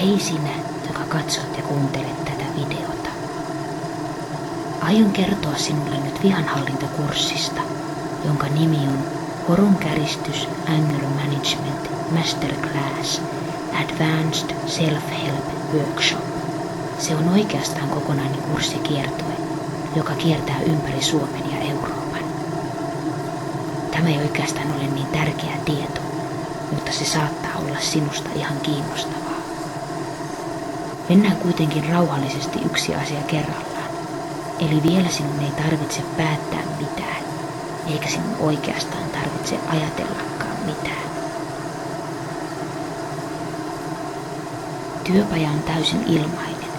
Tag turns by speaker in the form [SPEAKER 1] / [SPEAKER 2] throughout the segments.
[SPEAKER 1] Hei sinä, joka katsot ja kuuntelet tätä videota. Aion kertoa sinulle nyt vihanhallintakurssista, jonka nimi on Horonkäristys Anger Management Masterclass Advanced Self-Help Workshop. Se on oikeastaan kokonainen kurssikiertue, joka kiertää ympäri Suomen ja Euroopan. Tämä ei oikeastaan ole niin tärkeä tieto, mutta se saattaa olla sinusta ihan kiinnostavaa. Mennään kuitenkin rauhallisesti yksi asia kerrallaan. Eli vielä sinun ei tarvitse päättää mitään, eikä sinun oikeastaan tarvitse ajatellakaan mitään. Työpaja on täysin ilmainen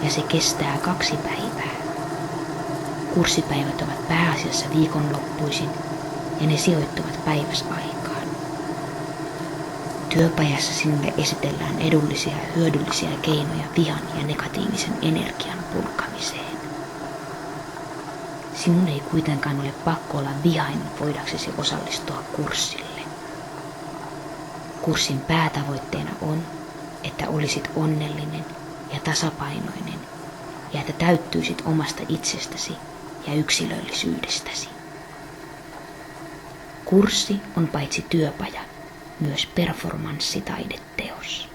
[SPEAKER 1] ja se kestää 2 päivää. Kurssipäivät ovat pääasiassa viikonloppuisin ja ne sijoittuvat päiväsaikaan. Työpajassa sinulle esitellään edullisia ja hyödyllisiä keinoja vihan ja negatiivisen energian purkamiseen. Sinun ei kuitenkaan ole pakko olla vihainen voidaksesi osallistua kurssille. Kurssin päätavoitteena on, että olisit onnellinen ja tasapainoinen ja että täyttyisit omasta itsestäsi ja yksilöllisyydestäsi. Kurssi on paitsi työpaja, myös performanssitaideteos.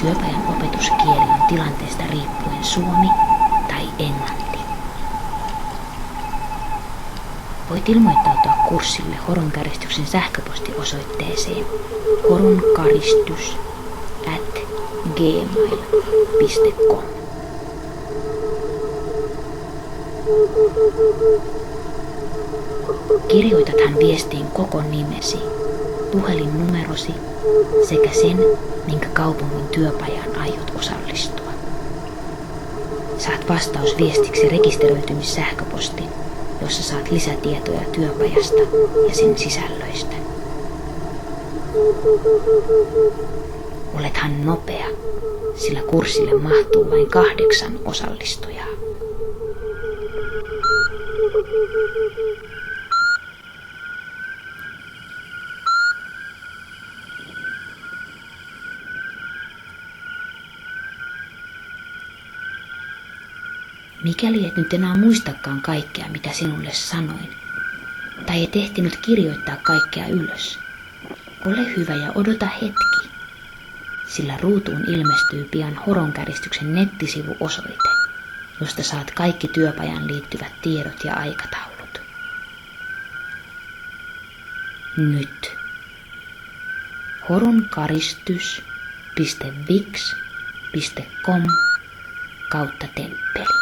[SPEAKER 1] Työpajan opetuskieli on tilanteesta riippuen suomi tai englanti. Voit ilmoittautua kurssille Horonkäristyksen sähköpostiosoitteeseen horonkaristus@gmail.com. Kirjoitathan viestiin koko nimesi, puhelinnumerosi sekä sen, minkä kaupungin työpajaan aiot osallistua. Saat vastausviestiksi rekisteröitymissähköpostin, jossa saat lisätietoja työpajasta ja sen sisällöistä. Olethan nopea, sillä kurssille mahtuu vain 8 osallistujaa. Mikäli et nyt enää muistakaan kaikkea, mitä sinulle sanoin, tai et ehtinyt kirjoittaa kaikkea ylös, ole hyvä ja odota hetki, sillä ruutuun ilmestyy pian Horonkäristyksen nettisivuosoite, josta saat kaikki työpajan liittyvät tiedot ja aikataulut. Nyt horonkaristus.wix.com/temppeli